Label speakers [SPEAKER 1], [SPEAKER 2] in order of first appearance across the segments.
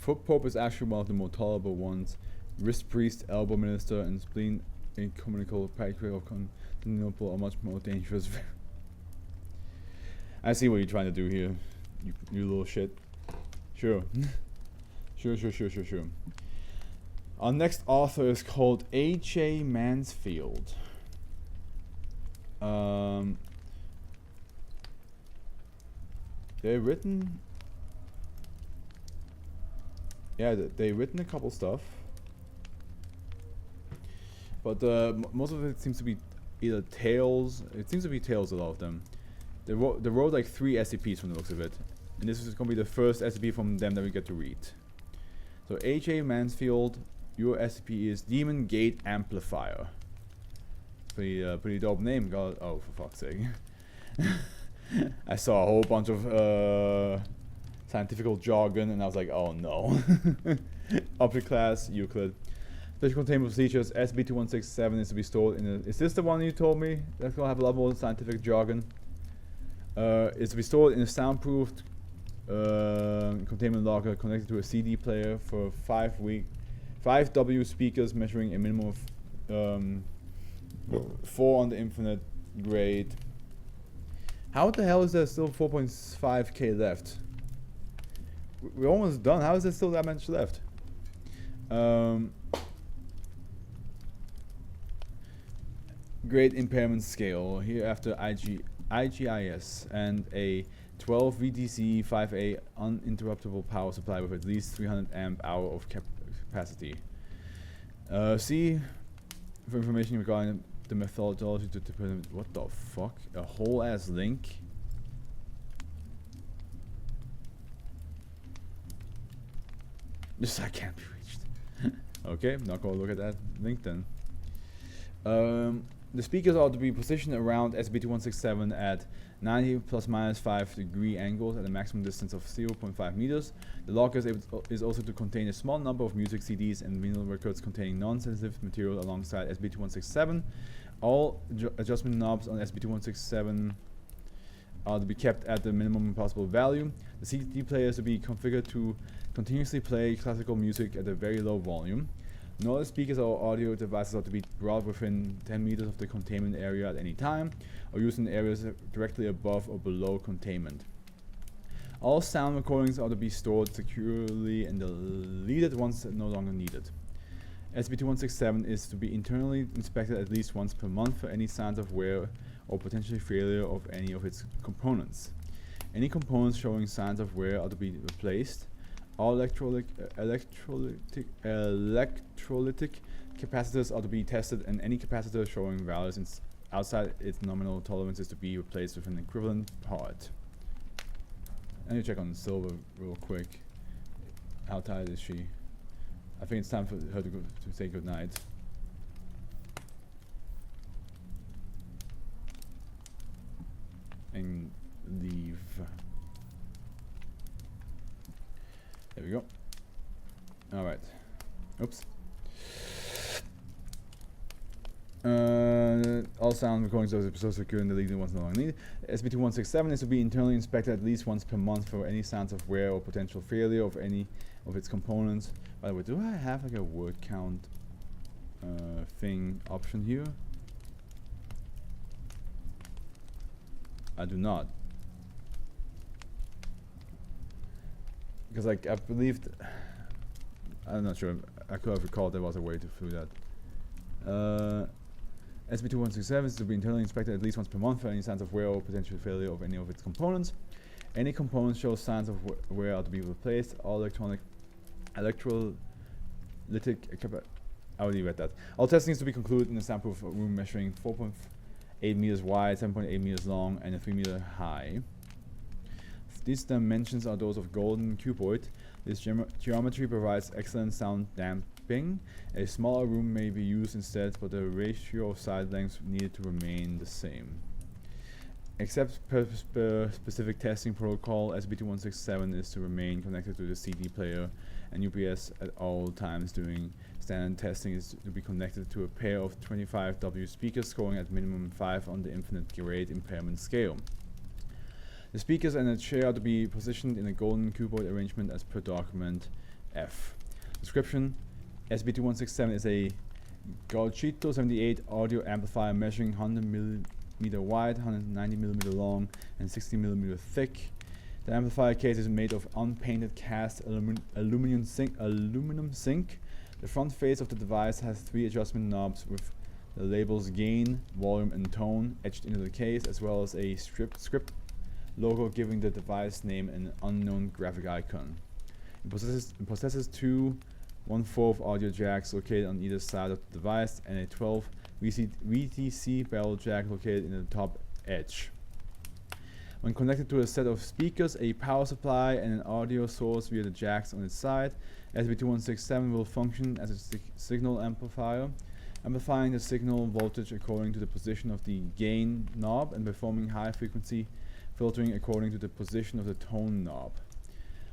[SPEAKER 1] Foot Pope is actually one of the more tolerable ones. Wrist Priest, Elbow Minister, and Spleen Incommunicable Patriarch of Constantinople are much more dangerous. I see what you're trying to do here, you little shit. Sure. Sure. Our next author is called H.A. Mansfield. They've written... Yeah, they've written a couple stuff. But most of it seems to be either tales. It seems to be tales, a lot of them. They wrote like 3 SCPs from the looks of it. And this is going to be the first SCP from them that we get to read. So H.A. Mansfield, your SCP is Demon Gate Amplifier. Pretty dope name. God, oh, for fuck's sake. I saw a whole bunch of scientific jargon and I was like, oh no. Object class, Euclid. Special containment procedures, SCP-2167 is to be stored in a... Is this the one you told me? That's gonna have a lot more scientific jargon. It's to be stored in a soundproofed containment locker connected to a CD player for 5 W speakers measuring a minimum of 4 on the infinite grade. How the hell is there still 4.5k left? We're almost done. How is there still that much left? Grade impairment scale. Here after IGIS and a 12 VTC 5A uninterruptible power supply with at least 300 amp hour of capacity. See for information regarding the methodology to determine... What the fuck? A whole ass link? This I can't be reached. Okay, not gonna look at that link then. The speakers are to be positioned around SCP-2167 at 90 plus minus 5 degree angles at a maximum distance of 0.5 meters. The locker is also to contain a small number of music CDs and vinyl records containing non-sensitive material alongside SCP-2167. All adjustment knobs on SCP-2167 are to be kept at the minimum possible value. The CD player is to be configured to continuously play classical music at a very low volume. No other speakers or audio devices are to be brought within 10 meters of the containment area at any time, or used in areas directly above or below containment. All sound recordings are to be stored securely and deleted once no longer needed. SCP-2167 is to be internally inspected at least once per month for any signs of wear or potentially failure of any of its components. Any components showing signs of wear are to be replaced. All electrolytic capacitors are to be tested, and any capacitor showing values outside its nominal tolerance is to be replaced with an equivalent part. I need to check on Silver real quick. How tired is she? I think it's time for her to say goodnight. And leave. There we go. Alright. Oops. All sound recordings are so secure and deleted once no longer needed. SCP-2167 is to be internally inspected at least once per month for any signs of wear or potential failure of any of its components. By the way, do I have like a word count thing option here? I do not. Because like I believed, I'm not sure, I could have recalled there was a way to do that. SCP-2167 is to be internally inspected at least once per month for any signs of wear or potential failure of any of its components. Any components show signs of wear are to be replaced. All electrolytic I already read that. All testing is to be concluded in a soundproof room measuring 4.8 meters wide, 7.8 meters long, and a 3 meter high. These dimensions are those of golden cuboid. This geometry provides excellent sound damping. A smaller room may be used instead, but the ratio of side lengths needed to remain the same. Except per specific testing protocol, SCP-2167 is to remain connected to the CD player, and UPS at all times during standard testing is to be connected to a pair of 25 W speakers scoring at minimum 5 on the infinite grade impairment scale. The speakers and a chair are to be positioned in a golden cuboid arrangement as per document. F. Description: SCP-2167 is a Gauchito 78 audio amplifier measuring 100mm wide, 190mm long, and 60mm thick. The amplifier case is made of unpainted cast aluminum zinc. The front face of the device has 3 adjustment knobs with the labels gain, volume, and tone etched into the case, as well as a script logo giving the device name an unknown graphic icon. It possesses 2 1/4 audio jacks located on either side of the device and a 12 VTC barrel jack located in the top edge. When connected to a set of speakers, a power supply, and an audio source via the jacks on its side, SCP-2167 will function as a signal amplifier, amplifying the signal voltage according to the position of the gain knob and performing high frequency filtering according to the position of the tone knob.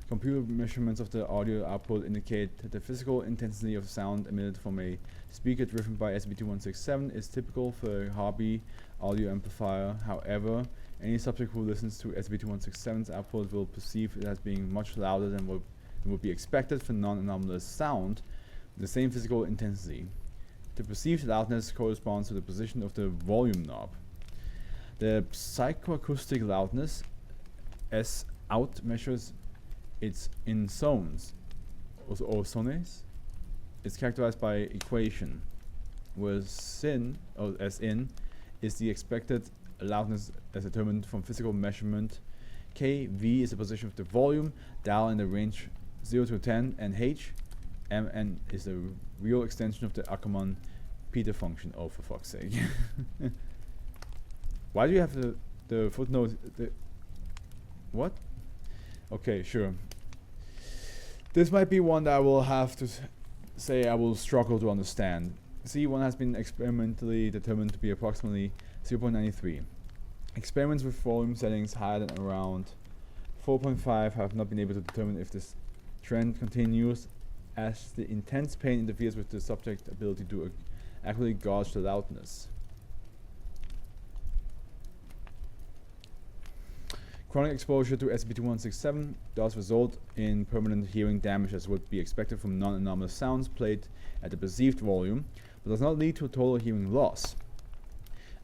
[SPEAKER 1] Computer measurements of the audio output indicate that the physical intensity of sound emitted from a speaker driven by SCP-2167 is typical for a hobby audio amplifier. However, any subject who listens to SCP-2167's output will perceive it as being much louder than what would be expected for non-anomalous sound with the same physical intensity. The perceived loudness corresponds to the position of the volume knob. The psychoacoustic loudness, S out, measures its insones, or sones. It's characterized by equation, where sin, or S in, is the expected loudness as determined from physical measurement. KV is the position of the volume, dial in the range 0 to 10, and MN is the real extension of the Ackermann Peter function. Oh, for fuck's sake. Why do you have the footnote? What? Okay, sure. This might be one that I will have to say I will struggle to understand. C1 has been experimentally determined to be approximately 0.93. Experiments with volume settings higher than around 4.5 have not been able to determine if this trend continues, as the intense pain interferes with the subject's ability to accurately gauge the loudness. Chronic exposure to SCP-2167 does result in permanent hearing damage, as would be expected from non-anomalous sounds played at the perceived volume, but does not lead to total hearing loss.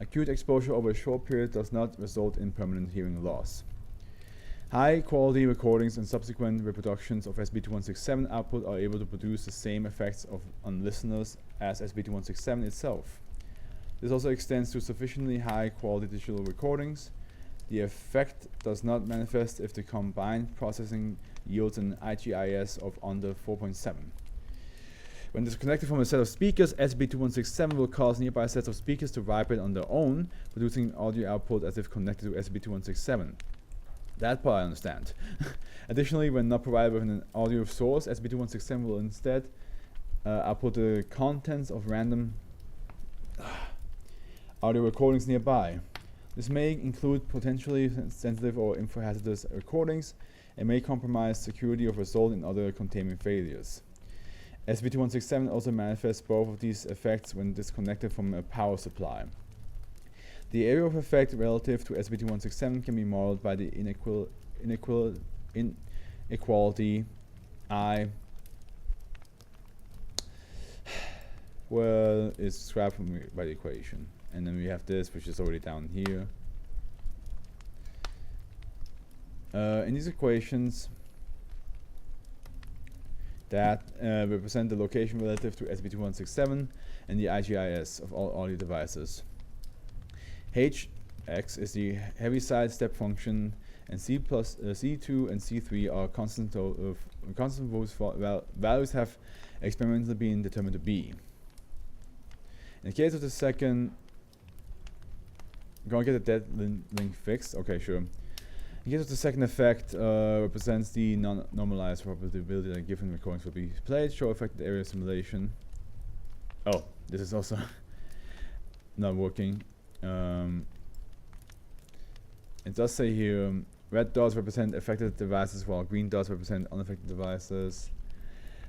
[SPEAKER 1] Acute exposure over a short period does not result in permanent hearing loss. High-quality recordings and subsequent reproductions of SCP-2167 output are able to produce the same effects on listeners as SCP-2167 itself. This also extends to sufficiently high-quality digital recordings. The effect does not manifest if the combined processing yields an IGIS of under 4.7. When disconnected from a set of speakers, SCP-2167 will cause nearby sets of speakers to vibrate on their own, producing audio output as if connected to SCP-2167. That part I understand. Additionally, when not provided with an audio source, SCP-2167 will instead output the contents of random audio recordings nearby. This may include potentially sensitive or info-hazardous recordings and may compromise security or result in other containment failures. SCP-2167 also manifests both of these effects when disconnected from a power supply. The area of effect relative to SCP-2167 can be modeled by the inequality I, well, is described by the equation. And then we have this, which is already down here. In these equations that represent the location relative to SCP-2167 and the IGIS of all audio devices. Hx is the Heaviside step function, and C2 and C3 are constant values have experimentally been determined to be. In the case of the second, gonna get the dead link fixed. Okay, sure. In case of the second effect, represents the non-normalized probability that given recordings will be played. Show affected area simulation. Oh, this is also not working. It does say here, red dots represent affected devices, while green dots represent unaffected devices.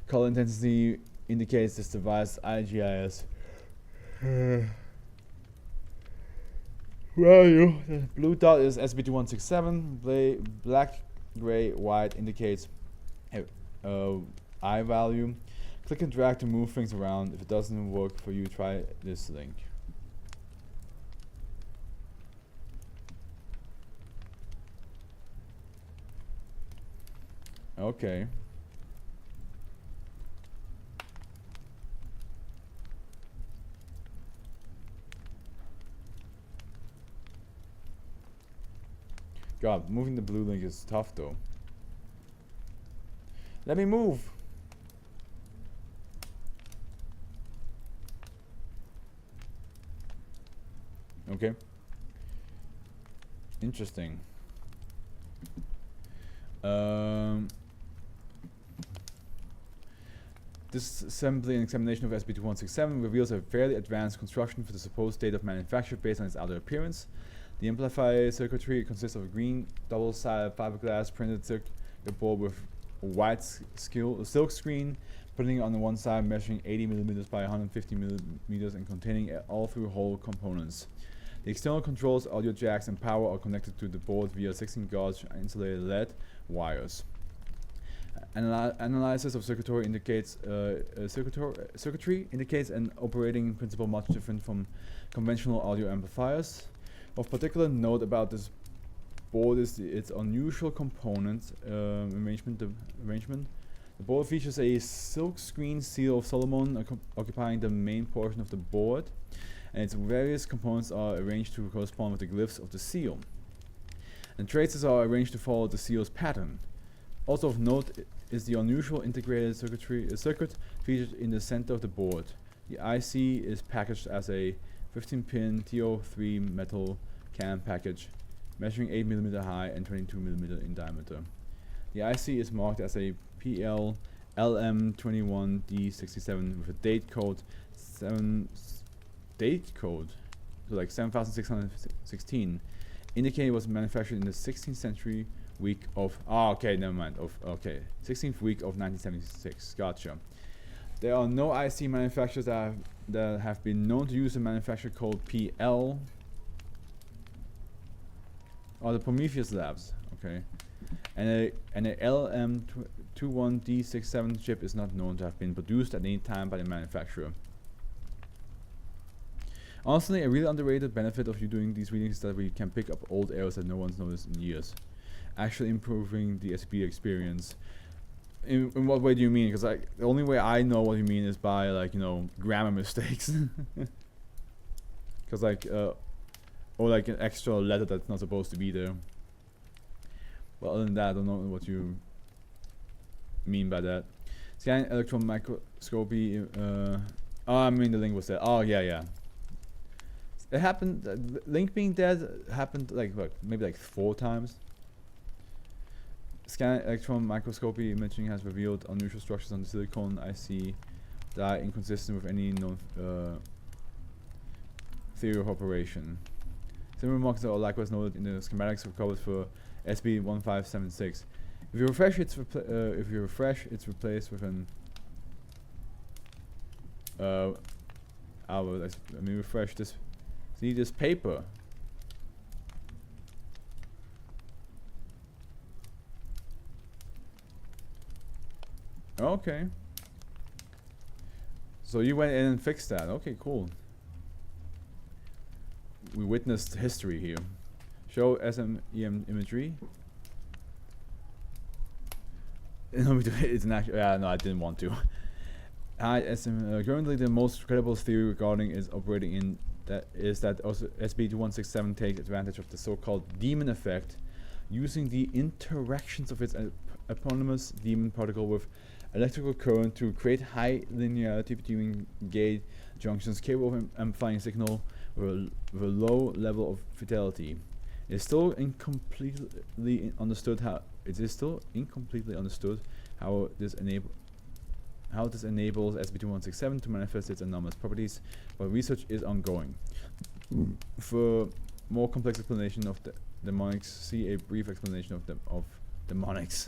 [SPEAKER 1] Color intensity indicates this device IGIS value. The blue dot is SCP-2167. Black, gray, white indicates I value. Click and drag to move things around. If it doesn't work for you, try this link. Okay. God, moving the blue link is tough though. Let me move. Okay. Interesting. This assembly and examination of SCP-2167 reveals a fairly advanced construction for the supposed date of manufacture based on its outer appearance. The Amplifier circuitry consists of a green double-sided fiberglass printed circuit board with a white silk screen, putting it on the one side, measuring 80 mm by 150 mm and containing all through hole components. The external controls, audio jacks, and power are connected to the board via 16 gauge insulated LED wires. Analysis of circuitry indicates circuitry indicates an operating principle much different from conventional audio amplifiers. Of particular note about this board is its unusual component arrangement. The board features a silk screen seal of Solomon occupying the main portion of the board, and its various components are arranged to correspond with the glyphs of the seal. And traces are arranged to follow the seal's pattern. Also of note is the unusual integrated circuit featured in the center of the board. The IC is packaged as a 15-pin TO3 metal can package, measuring 8 mm high and 22 mm in diameter. The IC is marked as a PL LM21D67 with a date code so like 7616, indicating it was manufactured in the 16th century week of 16th week of 1976. Gotcha. There are no IC manufacturers that have been known to use a manufacturer called PL. The Prometheus Labs. Okay, and a LM21D67 chip is not known to have been produced at any time by the manufacturer. Honestly, a really underrated benefit of you doing these readings is that we can pick up old errors that no one's noticed in years, actually improving the SCP experience. In what way do you mean? Because the only way I know what you mean is by grammar mistakes. Because or like an extra letter that's not supposed to be there. But other than that, I don't know what you mean by that. Scanning electron microscopy. I mean the link was there. Oh yeah. It happened. Link being dead happened maybe 4 times. Scanning electron microscopy imaging has revealed unusual structures on the silicon IC that are inconsistent with any known theory of operation. Similar marks are likewise noted in the schematics recovered for SCP-1576. If you refresh, it's replaced with an let me refresh this. See this paper. Okay. So you went in and fixed that. Okay, cool. We witnessed history here. Show SMEM imagery. No, it's an actual. Yeah, no, I didn't want to. Currently, the most credible theory regarding its operating in that is that also SCP-2167 takes advantage of the so-called demon effect, using the interactions of its eponymous demon particle with electrical current to create high linearity between gate junctions capable of amplifying signal with a low level of fidelity. It is still incompletely understood how this enables SCP-2167 to manifest its anomalous properties, but research is ongoing. For more complex explanation of the demonics, see a brief explanation of demonics,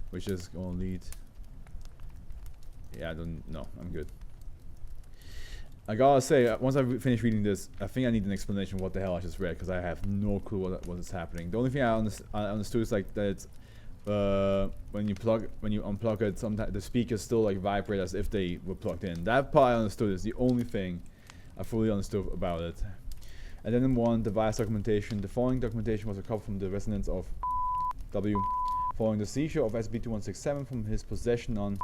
[SPEAKER 1] which is gonna lead. Yeah, I don't know. I'm good. I gotta say, once I finish reading this, I think I need an explanation of what the hell I just read, because I have no clue what is happening. The only thing I understood is that it's when you unplug it, sometimes the speakers still like vibrate as if they were plugged in. That part I understood is the only thing I fully understood about it. And then in one device documentation, the following documentation was recovered from the residence of W, following the seizure of SCP-2167 from his possession on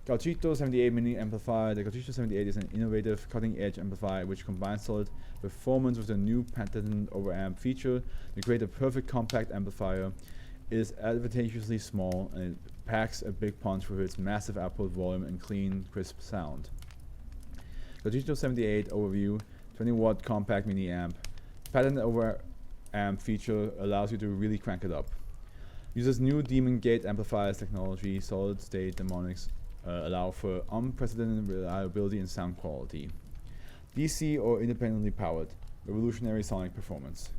[SPEAKER 1] Gauchito 78 mini amplifier. The Gauchito 78 is an innovative, cutting-edge amplifier which combines solid performance with a new patented overamp feature to create a perfect compact amplifier. It is advantageously small and it packs a big punch with its massive output volume and clean, crisp sound. Gauchito 78 overview: 20-watt compact mini amp. Patented overamp feature allows you to really crank it up. Uses new Demon Gate amplifiers technology. Solid-state mnemonics allow for unprecedented reliability and sound quality. DC or independently powered. Revolutionary sonic performance.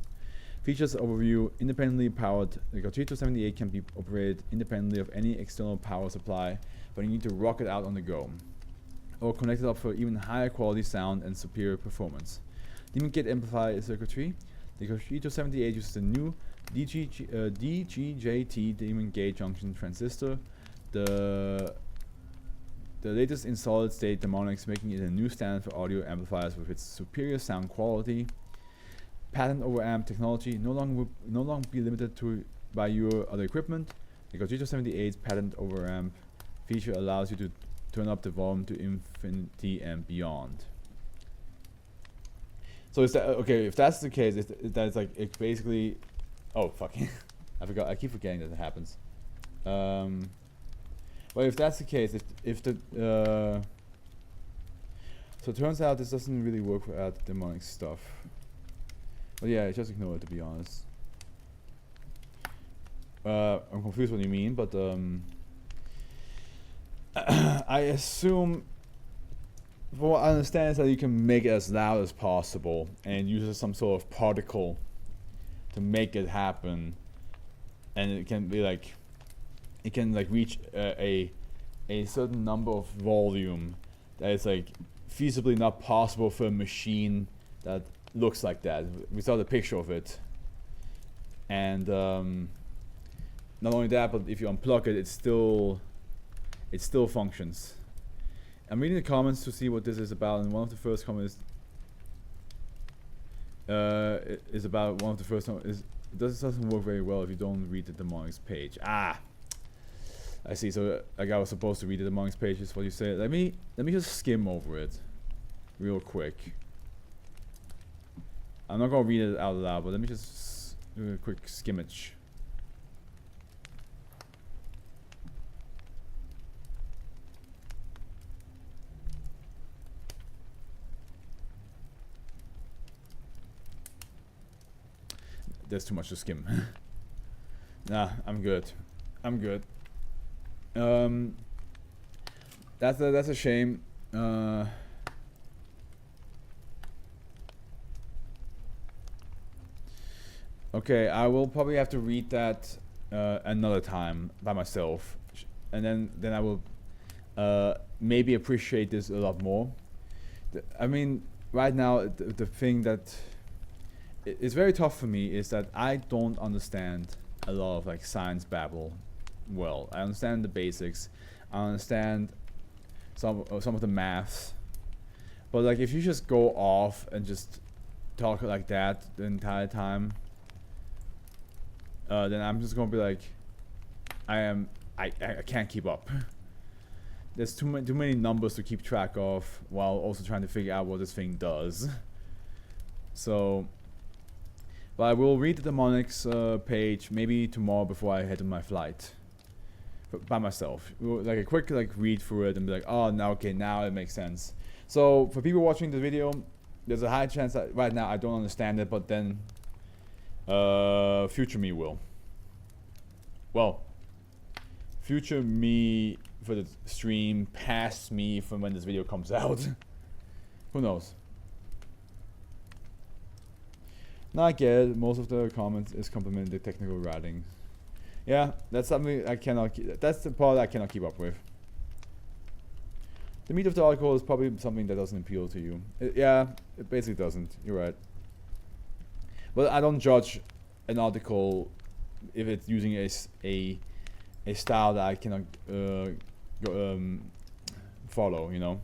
[SPEAKER 1] Features overview: independently powered. The Gauchito 78 can be operated independently of any external power supply, but you need to rock it out on the go, or connect it up for even higher quality sound and superior performance. Demon Gate amplifier circuitry. The Gauchito 78 uses the new DGJT Demon Gate junction transistor. The latest in solid-state mnemonics, making it a new standard for audio amplifiers with its superior sound quality. Patent overamp technology no longer be limited by your other equipment. The Gauchito 78's patent overamp feature allows you to turn up the volume to infinity and beyond. So is that okay? If that's the case, that's like it basically. Oh fuck! I forgot. I keep forgetting that it happens. Well, if that's the case, if the so it turns out this doesn't really work for demonic stuff. But yeah, just ignore it, to be honest. I'm confused what you mean, but I assume, from what I understand, is that you can make it as loud as possible and use some sort of particle to make it happen, and it can be like. It can like reach a certain number of volume that is like feasibly not possible for a machine that looks like that. We saw the picture of it, and not only that, but if you unplug it, it still functions. I'm reading the comments to see what this is about, and one of the first comments is about one of the first is this doesn't work very well if you don't read the mnemonics page. I see. So like I was supposed to read the mnemonics page is what you say. Let me just skim over it real quick. I'm not gonna read it out loud, but let me just do a quick skimmage. There's too much to skim. Nah, I'm good. I'm good. That's a shame. Okay, I will probably have to read that another time by myself, and then I will maybe appreciate this a lot more. I mean, right now the thing that is very tough for me is that I don't understand a lot of like science babble. Well, I understand the basics, I understand some of the maths, but like if you just go off and just talk like that the entire time, then I'm just gonna be like, I can't keep up. There's too many numbers to keep track of while also trying to figure out what this thing does. So, but I will read the mnemonics page maybe tomorrow before I head to my flight. By myself, like a quick like read through it and be like, oh, now okay, now it makes sense. So for people watching the video, there's a high chance that right now I don't understand it, but then future me will. Well, future me for the stream, past me from when this video comes out. Who knows? Now I get it. Most of the comments is complimenting the technical writing. Yeah, that's something I cannot. That's the part I cannot keep up with. The meat of the article is probably something that doesn't appeal to you. Yeah, it basically doesn't. You're right. But I don't judge an article if it's using a style that I cannot follow, you know.